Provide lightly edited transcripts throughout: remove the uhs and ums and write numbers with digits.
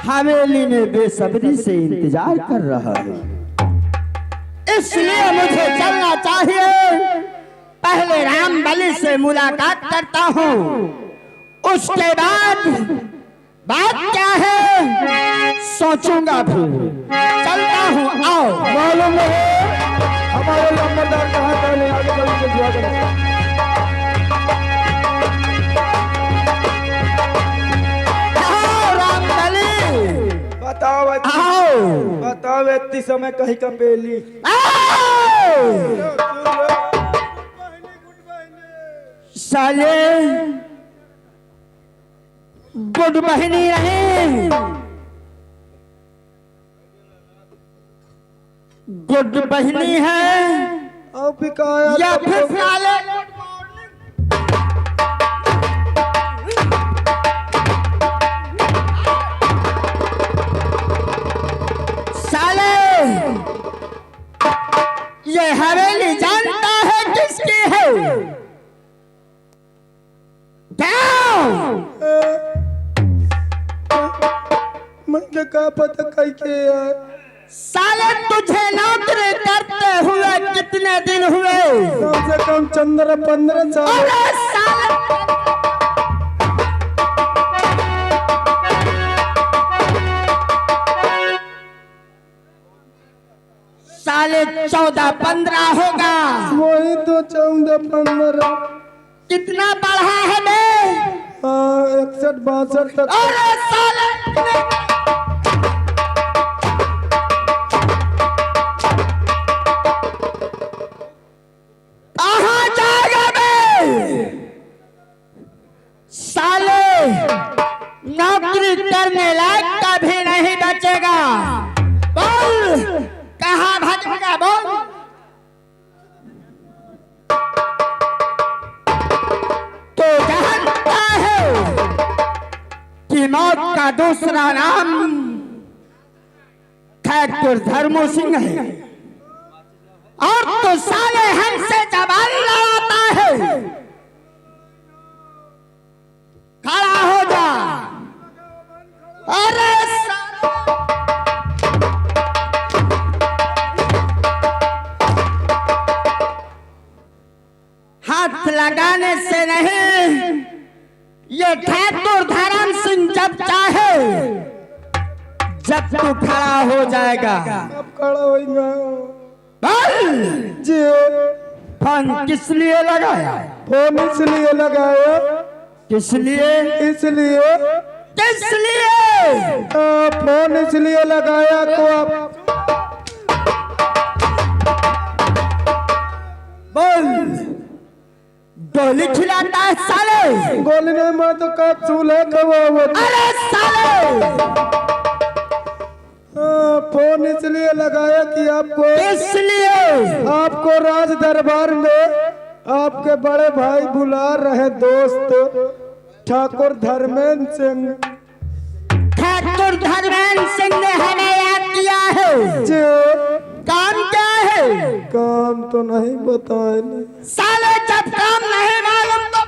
हवेली में बेसब्री से इंतजार कर रहा है, इसलिए मुझे चलना चाहिए। पहले रामबलि से मुलाकात करता हूँ, उसके बाद बात क्या है सोचूंगा फिर। चलता हूँ, आओ। मालूम है हमारे लंबरदार कहाँ पहले आगे चल के दिया करें। बताओ बताओ इतनी समय कहीं का बेली साले गुड बहनी नहीं, गुड बहनी है या फिर साले ये हवेली जानता है किसकी है? मुझे क्या पता कहीं के यार। साले तुझे नौकरी करते हुए कितने दिन हुए? कम से कम 15 साल। अरे साले साले 14-15 होगा। वही तो 14-15। कितना बढ़ा है बे? 61-62 तक। अरे साले कहाँ जाएगा बे? साले नौकरी करने लायक कभी नहीं बचेगा। बोल कहाँ भागेगा? बोल। तो जानता है कि मौत का दूसरा नाम ठाकुर धर्मो सिंह है, और तो साले हमसे जबान लड़ाता है। खड़ा हो जा। अरे हाथ लगाने से नहीं, ये ठाकुर धर्म सिंह जब चाहे जब तू खड़ा हो जाएगा। अब खड़ा होएगा। बोल जी फोन किस लिए लगाया? फोन इसलिए लगाया। किस लिए? इसलिए किस लिए? फोन इसलिए लगाया को आप बोल। गोली खिलाता है साले? गोली नहीं मैं तो कैप्सूल है कबाब। अरे साले फोन इसलिए लगाया कि आपको इसलिए आपको राज दरबार में आपके बड़े भाई बुला रहे दोस्त ठाकुर धर्मेंद्र सिंह। ठाकुर धर्मेंद्र सिंह ने हमें याद किया है। जी काम क्या है? काम तो नहीं बताए। साले जब काम नहीं मालूम तो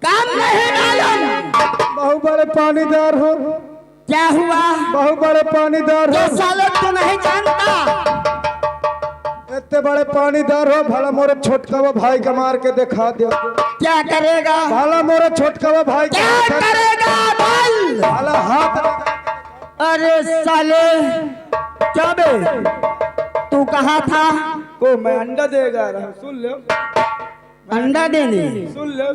काम नहीं मालूम। बहु बड़े पानीदार हो। क्या हुआ? बहु बड़े पानीदार हो। तो साले तू नहीं जानता? इतने बड़े पानीदार हो। भला मोरे छोटका भाई का मार के दिखा दो। क्या करेगा? भला मोरे छोटका भाई क्या करेगा? बोल। भला हाथ। अरे साले क्या बे, तू कहाँ था? को मैं अंडा देगा रहा। सुन लो अंडा देने? सुन लो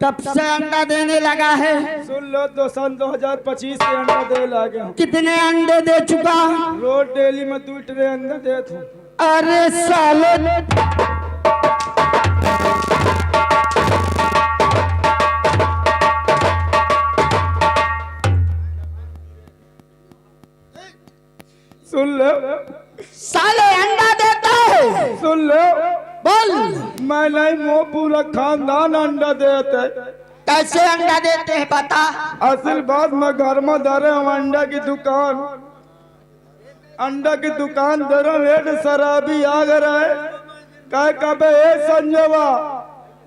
कब से अंडा देने लगा है? सुन लो तो सन 2025 के अंडा दे लागे हूँ। कितने अंडे दे चुका? रोज डेली में 2 ट्रे अंडा देता हूँ। अरे साले सुन लो साले अंडा देता है। सुन लो बोल। मैं नहीं वो पूरा खानदान अंडा देता है। कैसे अंडा देते हैं बता? असल बात मैं घर में धरे हूँ अंडा की दुकान। अंडा की दुकान दे रहा हूँ। शराबी आ रहा है कह कबे ए संजवा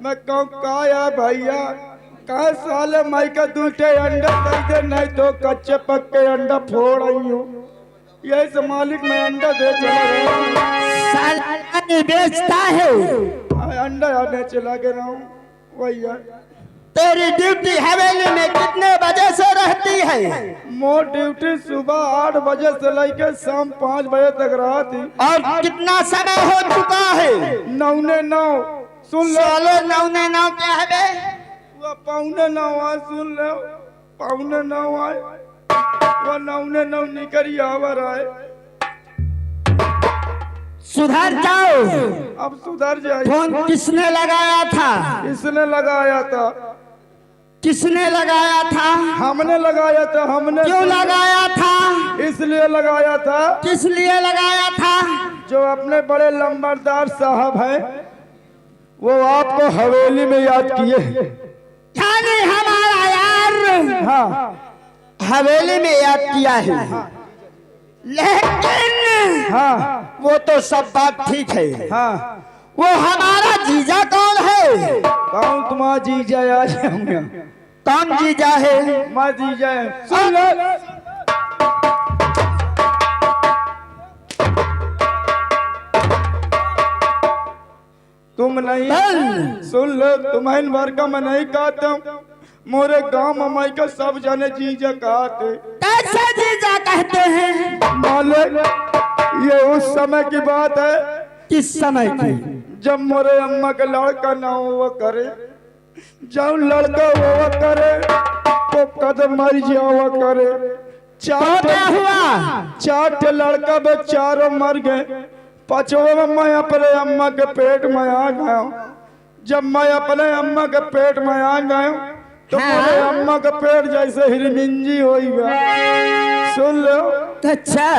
मैं कहूँ का यार भैया कहा साले माई का दूठे अंडा दे दे नहीं तो कच्चे पक्के अंडा फोड़ आई हूँ यही से मालिक मैं अंडा दे चला गया साला नहीं बेचता है। अंडा आने चला गया हूँ वही यार। तेरी ड्यूटी हवेली में कितने बजे से रहती है? मोर ड्यूटी सुबह 8 बजे से लेकर शाम 5 बजे तक रहा थी। और कितना समय हो चुका है? 9:09 सुन लो। साले 9:09 क्या है बे? वो 8:45 आए सुन लो 8:45 आए वो 9:09 निकली आवर आए। सुधर जाओ। अब सुधर जाए। फोन किसने लगाया था? इसने लगाया था। किसने लगाया था? हमने लगाया था। हमने क्यों लगाया था? इसलिए लगाया था। किस लिए लगाया था? जो अपने बड़े लंबरदार साहब हैं वो आपको हवेली में याद किए। यानी हमारा यार हाँ हवेली में याद किया है। लेकिन हाँ वो तो सब बात ठीक है। हाँ वो हमारा जीजा कौन है? कौन तुम्हारा जीजा आ जाऊंगा। कौन जीजा है? मैं जीजा है। सुन लो तुम नहीं सुन लो तुम्हारे भर का मैं नहीं कहता हूँ मोरे गांव ममाई का सब जाने जीजा कहते। कैसे जीजा कहते हैं? मालिक ये उस समय की बात है। किस समय की? जब मोरे अम्मा के लड़का ना हुआ करे जब लड़का हुआ करे तो कदम मर जावा करे। चार लड़का बे चारों मर गए। पचवा में मैं अपने अम्मा के पेट में आ गया। जब मैं अपने अम्मा के पेट में आ गया तो मेरे अम्मा का पेट जैसे हिरमिंजी हो गया। सुन लो। अच्छा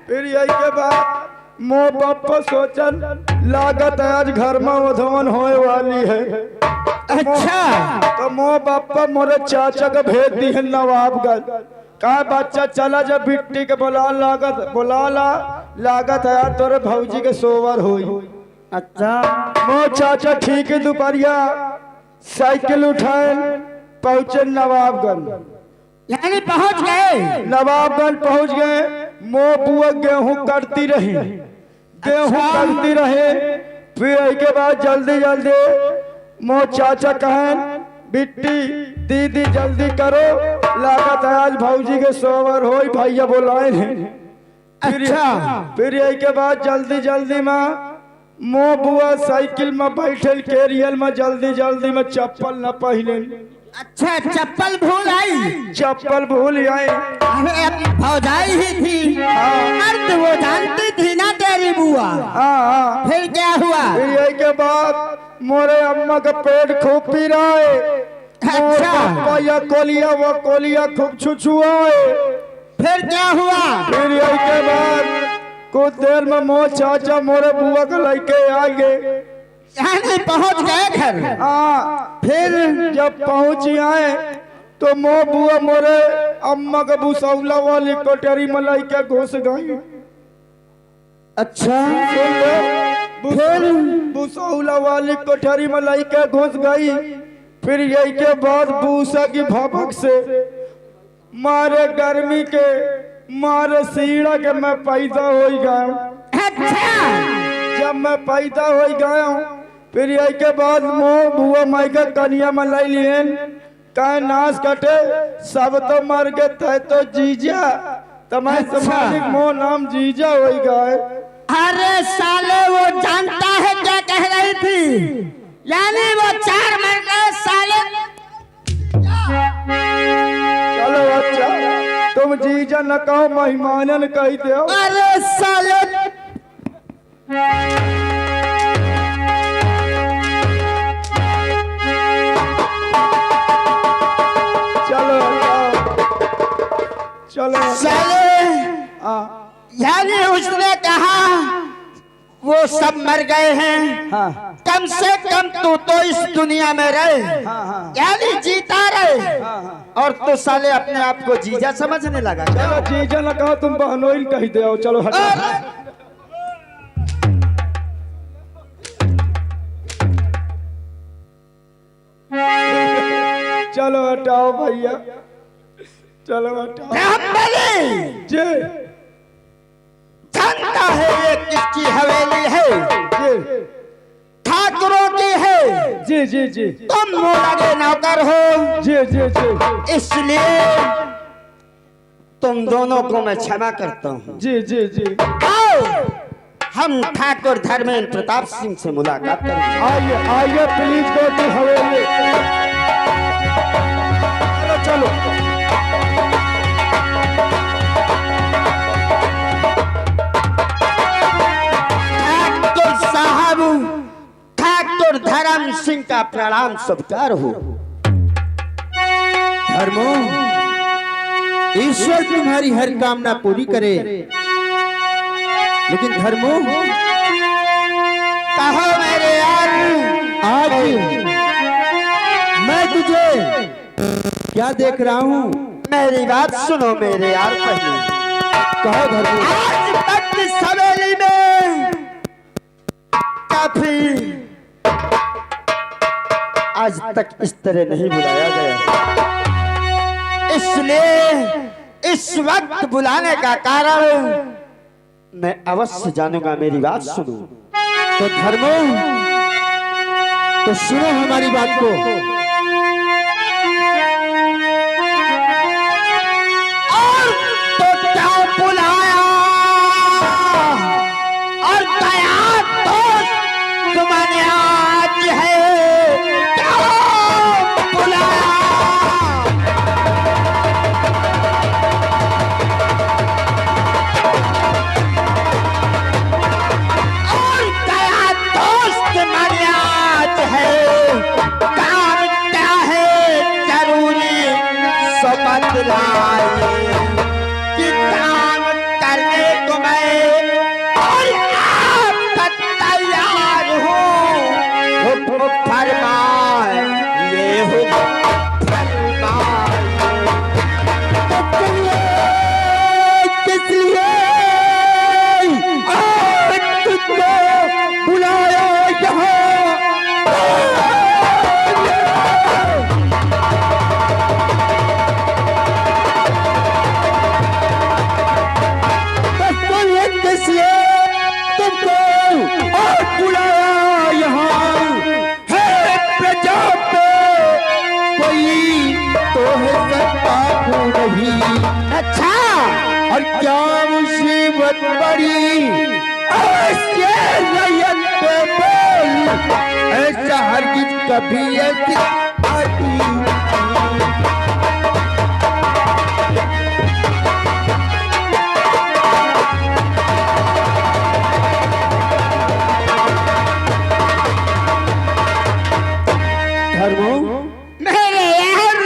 फिर यही के बाद मो पापा सोचन लागत है आज घर में उधवन होए वाली है। अच्छा तो मो पापा मोरे चाचा का भेज दी है नवाबगंज। कहा बच्चा चला जब बिट्टी के बुला लागत है तोरे भौजी के सोवर हुई। अच्छा मो चाचा ठीक है दोपहरिया साइकिल उठाए पहुंचे नवाबगंज। यानी पहुंच गए? नवाबगंज पहुंच गए। मो बुआ गेहूं करती रही। करती रहे। फिर के बाद जल्दी जल्दी मो चाचा कहें बिट्टी दीदी जल्दी करो लागत है आज भौजी के सोवर हो भैया बुलाए हैं। फिर यही के बाद जल्दी जल्दी में मो बुआ साइकिल में बैठल केरियल में जल्दी जल्दी में चप्पल न पहने। अच्छा चप्पल भूल आई? चप्पल भूल आई। अरे भौजाई ही थी। मर्द वो जानती थी ना तेरी बुआ। हाँ फिर क्या हुआ? फिर यही के बाद मोरे अम्मा का पेट खूब पी रहा है। अच्छा या कोलिया वो कोलिया खूब छुछुआए। फिर क्या हुआ? फिर यही के बाद कुछ देर में मो चाचा मोरे बुआ को लेके आ गए। यानी पहुंच गए घर? हाँ। फिर जब पहुंच आए तो मो बुआ मोरे अम्मा का भूसौला वाली कोठरी में लेके घुस गई। अच्छा फिर भूसौला वाली कोठरी में लेके घुस गई। फिर यही के बाद भूसा की भभक से मारे गर्मी के मारे सीढ़ा के मैं पैदा हो गया। अच्छा जब मैं पैदा हो गया हूँ फिर यही के बाद मो बुआ माई का कन्या में ले लिए कहे नाश कटे सब तो मर गए थे तो जीजा तुम्हारे मालिक मो नाम जीजा हो गए। अरे साले वो जानता है क्या कह रही थी? यानी वो 4 मर गए साले। चलो अच्छा तुम जीजा न कहो मेहमानन कही दो। अरे साले चलो साले। यानी उसने कहा वो सब मर गए हैं। हाँ। कम से कम तू तो इस दुनिया में रहे। यानी जीता रहे। और तो साले अपने आप को जीजा समझने लगा। चलो जीजा न कहो तुम बहनोई कही दो। चलो हटो। चलो हटाओ भैया, चलो हटाओ। रामबली जी जानता है ये किसकी हवेली है? जी ठाकुरों की है। जी जी जी तुम मूला के नौकर हो, जी जी जी इसलिए तुम दोनों को मैं क्षमा करता हूँ। जी जी जी आओ हम ठाकुर धर्मेंद्र प्रताप सिंह से मुलाकात करेंगे। आइए आइए प्लीज गो टू हवेली। चलो चलो। ठाकुर साहब, ठाकुर धर्म सिंह का प्रणाम सत्कार हो। धर्मो, ईश्वर तुम्हारी हर कामना पूरी करे। लेकिन धर्मो, कहो मेरे यार, आज मैं तुझे क्या देख रहा हूँ? मेरी बात सुनो मेरे यार पहले। कहो धर्मो। आज तक इस हवेली में काफी, आज तक इस तरह नहीं बुलाया गया, इसलिए इस वक्त बुलाने का कारण मैं अवश्य जानूंगा। मेरी बात सुनो। तो धर्मो, तो सुनो हमारी बात को। और तो क्या बुलाया, और क्या दोस्त तुम्हारे आज है, क्या बुलाया। और क्या दोस्त तुम्हारे आज है, काम क्या है जरूरी सो बतलाए कि काम करने को मैं और आपका तैयार हूँ। हुक्म फरमाए, ये हुक्म फरमाए। किस लिए आज तुझको बुलाया यहाँ? तुमको और बुलाया यहाँ है? प्रजा पे कोई तो है सत्ता नहीं। अच्छा, और क्या मुसीबत पड़ी ऐसे रैयत पे बोल, ऐसा हरगिज कभी ऐसी आती धर्मो। मेरे यार,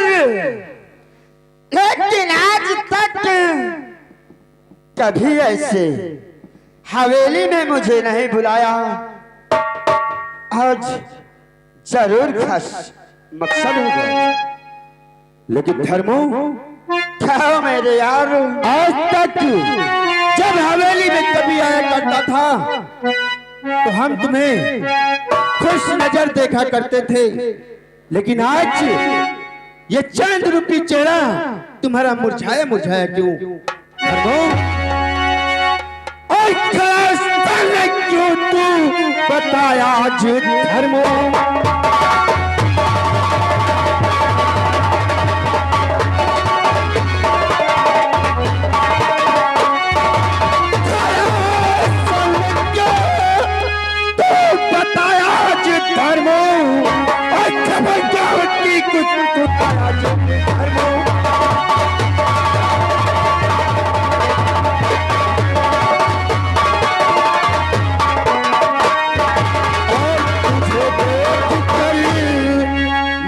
लेकिन आज तक कभी ऐसे हवेली में मुझे नहीं बुलाया। आज जरूर खास मकसद होगा। लेकिन धर्मो, क्या मेरे यार, आज तक जब हवेली में कभी आया करता था तो हम तुम्हें खुश नजर देखा करते थे। लेकिन आज ये चांद रूपी चेहरा तुम्हारा मुरझाया मुरझाया क्यों? धर्मो, और खलास करने क्यों तू बताया आज धर्मो? बताया आज धर्मो, और खबर क्या होती कुछ बताया आज धर्मो।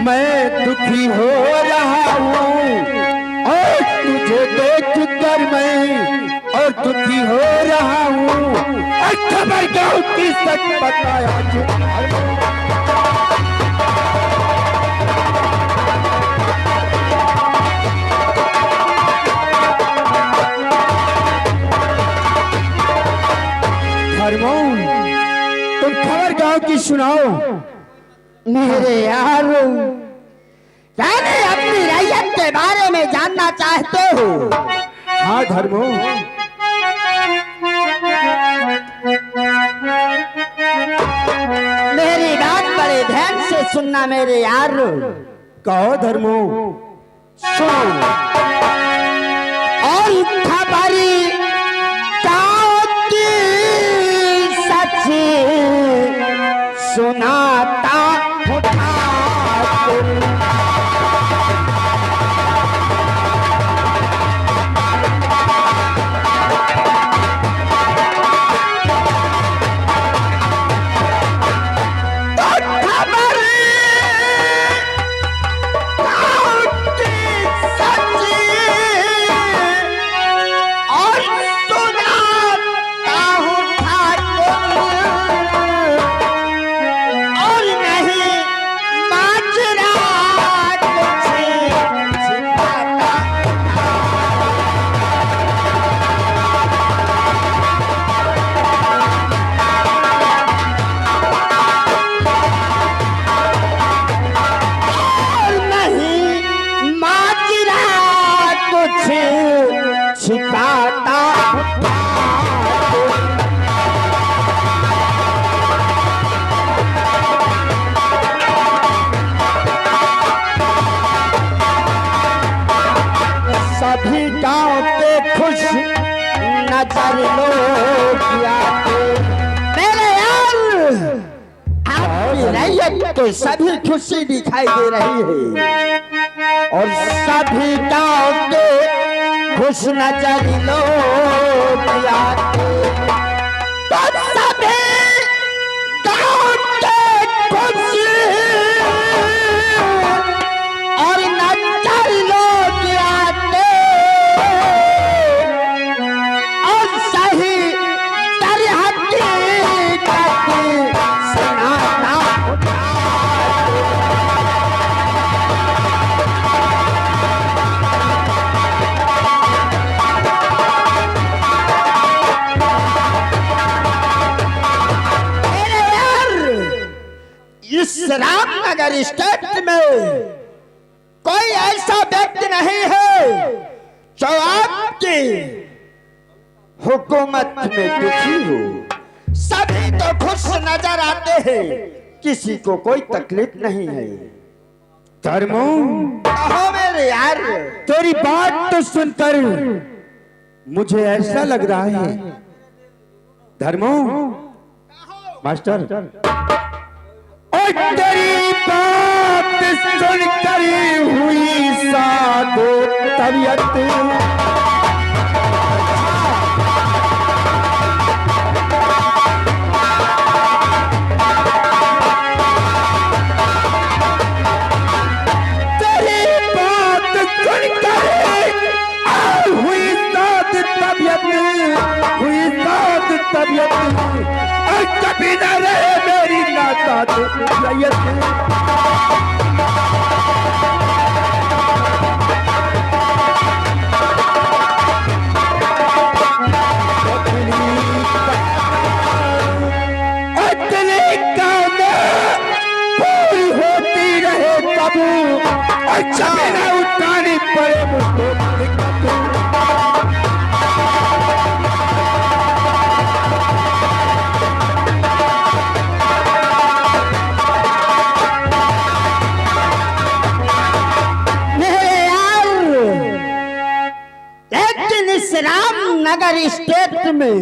मैं दुखी हो रहा हूँ और तुझे देख कर मैं और दुखी हो रहा हूँ। और खबर क्या होती सच बताया जो। धर्मो, तुम खबर गांव की सुनाओ। मेरे यार, यानी अपनी रैयत के बारे में जानना चाहते हो? हाँ धर्मो। मेरी बात बड़े ध्यान से सुनना मेरे यार। कहो धर्मो। सुनो। और खबरी गाँव की सच सुनाता हूँ ठाकुर। छिपाता सभी गांव के खुश नजर लोग आते। मेरे यार आपकी रैयत तो सभी खुशी दिखाई दे रही है और सभी गांव के खुश नजर लोग आते। तो सभी गांव के खुश और नजर लोग आते और सही तरह की सुनाता इस रामनगर स्टेट में कोई ऐसा व्यक्ति नहीं है जो आपकी हुकूमत में दुखी हो। सभी तो खुश नजर आते हैं, किसी को कोई तकलीफ नहीं है। धर्मो। कहो मेरे यार। तेरी बात तो सुनकर मुझे ऐसा लग रहा है धर्मो। मास्टर। और तेरी बात सुनकर हुई साधो तबीयत। तबीयत और कभी न रहे मेरी नाता पूरी होती रहे कबू और कभी न उठानी पड़े मुझको। रामनगर स्टेट में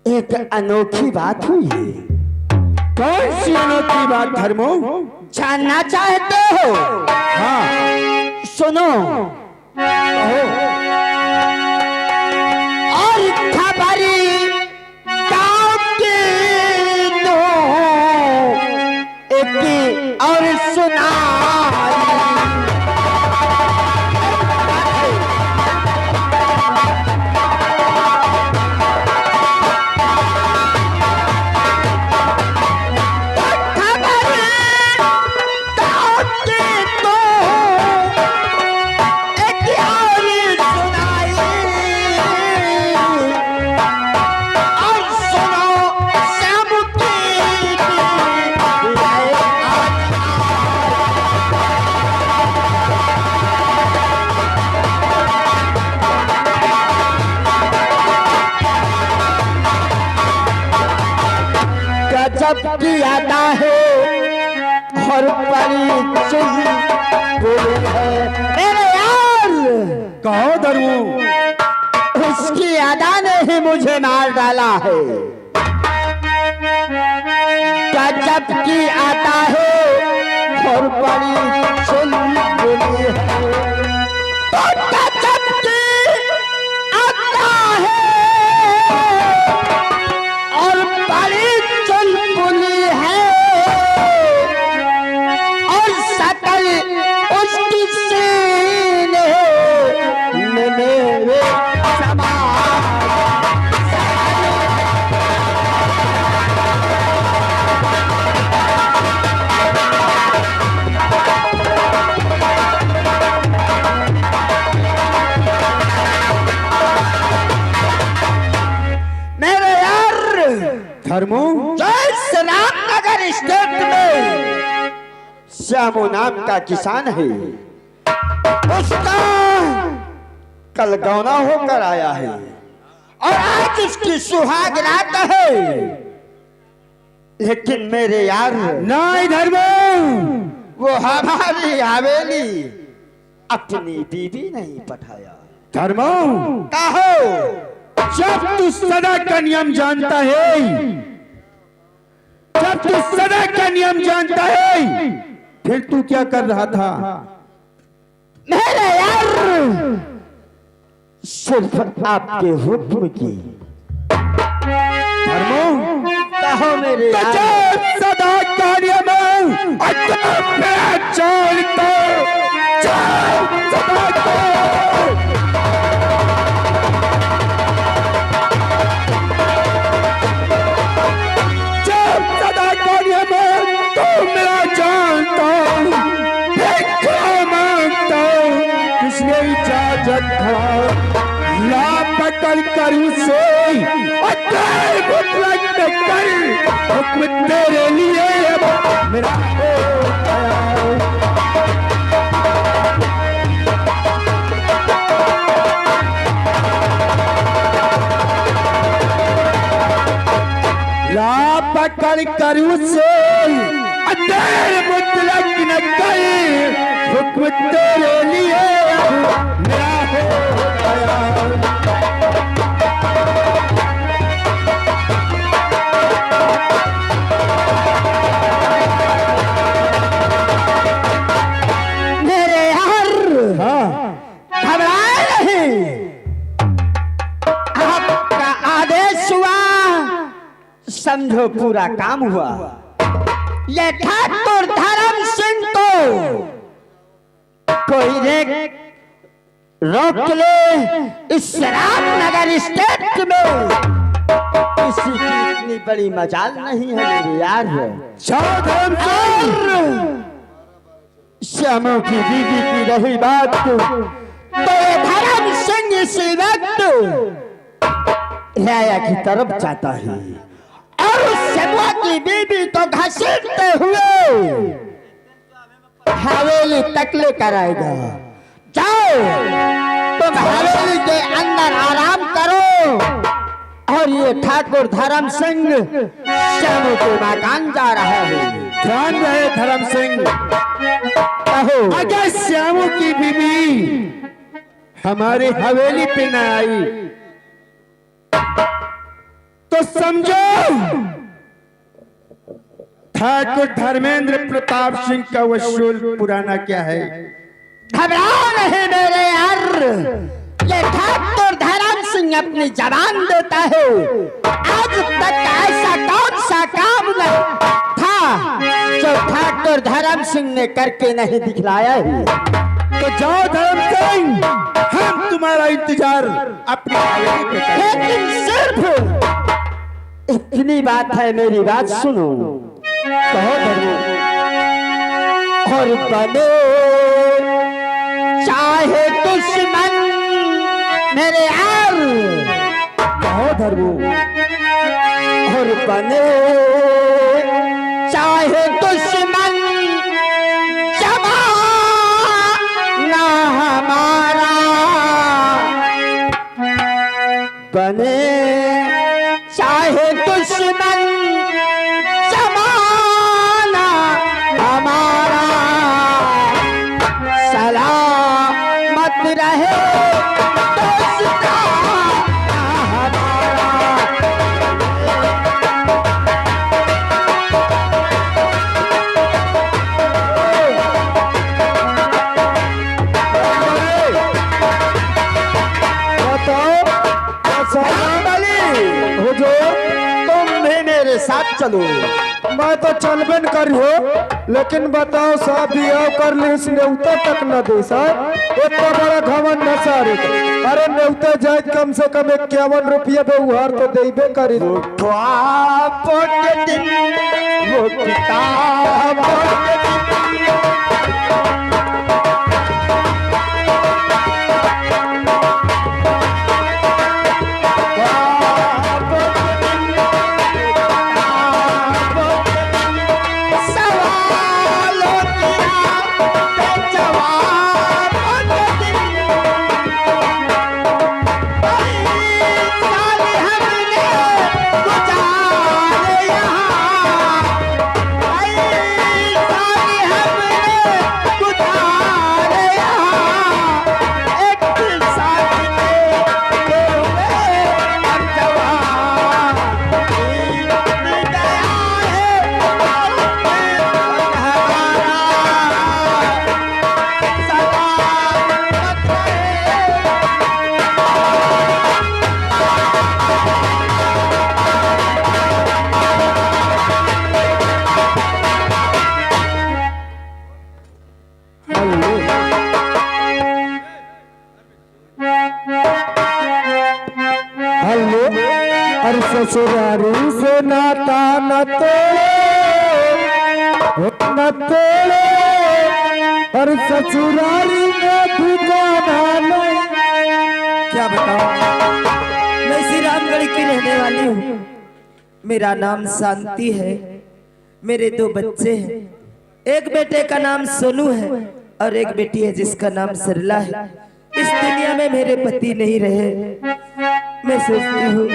एक अनोखी बात हुई है। कौन सी अनोखी बात धर्मो? जानना चाहते हो? हाँ सुनो। और खबरी गांव की दो एक और सुना। एक और सुना। गजब की अदा है और परिचय है मेरे यार। कहो धर्मो। उसकी अदा ने ही मुझे मार डाला है। गजब की अदा है और परिचय है। गजब की अदा है और बड़ी चुलबुली है और सकल उसकी सीने में मेरे धर्मो। जैसे रामनगर स्टेट में श्यामो नाम का किसान है, उसका कल गौना होकर आया है और आज उसकी सुहाग रात है। लेकिन मेरे यार नहीं धर्मो, वो हमारी हवेली अपनी बीवी नहीं पठाया। धर्मो कहो। जब तू सदा का नियम जानता है, जब तू सदा का नियम जानता है, फिर तू क्या कर रहा था? मेरे यार सिर्फ आपके हुक्म की। धर्मो कहो मेरे यार। सदा का नियम जानता सदा का ला पकड़ कर उसे मुतलक कर हुक्म तेरे लिए मेरा ला पकड़ कर उसे मुतलक न कर हुक्म तेरे लिए मेरा हो गया। मेरे यार घबराए नहीं। आपका आदेश हुआ, समझो पूरा काम हुआ। ये ठाकुर धर्म सिंह को कोई रोक ले इस रामनगर स्टेट में, किसी की इतनी बड़ी मजाल नहीं है मेरे यार। श्यामों की बीवी की रही बात तो ये धर्म सिंह इसी वक्त राया की तरफ जाता है और उस श्यामा की बीवी को घसीटते हुए हवेली तक लेकर आएगा। जाओ तुम हवेली के अंदर आराम करो और ये ठाकुर धर्म सिंह श्यामू के मकान जा रहा है। ध्यान रहे धर्म सिंह, कहो अगर श्यामू की बीवी हमारी हवेली पे न आई तो समझो ठाकुर धर्मेंद्र प्रताप सिंह का वसूल पुराना क्या है। घबराओ नहीं मेरे यार, ये ठाकुर धर्म सिंह अपनी जबान देता है। आज तक ऐसा कौन सा काम था जो ठाकुर धर्म सिंह ने करके नहीं दिखलाया है। तो जाओ धर्म सिंह, हम तुम्हारा इंतजार अपनी हवेली पे करेंगे। लेकिन सिर्फ इतनी बात है, मेरी बात सुनो। कहो धर्म और बने चाहे दुश्मन मेरे यार, कहो धर्मो और बने चाहे दुश्मन जमाना हमारा, बने चाहे दुश्मन साथ चलो। मैं तो चलबे न करी हो, लेकिन बताओ साहब बियाह कर ली इस न्योता तक न दे साहब, इतना बड़ा घमंड न सारे। अरे न्योता जाए कम से कम 51 रुपया व्यवहार तो देबे करी। ख्वाबों के दिन वो किताबों के ससुरारी से नाता न तोड़े न तोड़े, और ससुरारी में ठिकाना नहीं। क्या बताऊं, मैं इसी रामगढ़ की रहने वाली हूँ। मेरा नाम शांति है, मेरे 2 बच्चे हैं। एक बेटे का नाम सोनू है और एक बेटी है जिसका नाम सरला है। इस दुनिया में मेरे पति नहीं रहे। मैं सोचती हूँ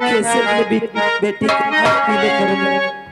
कैसे अपने बेटी को पीले करूँगी।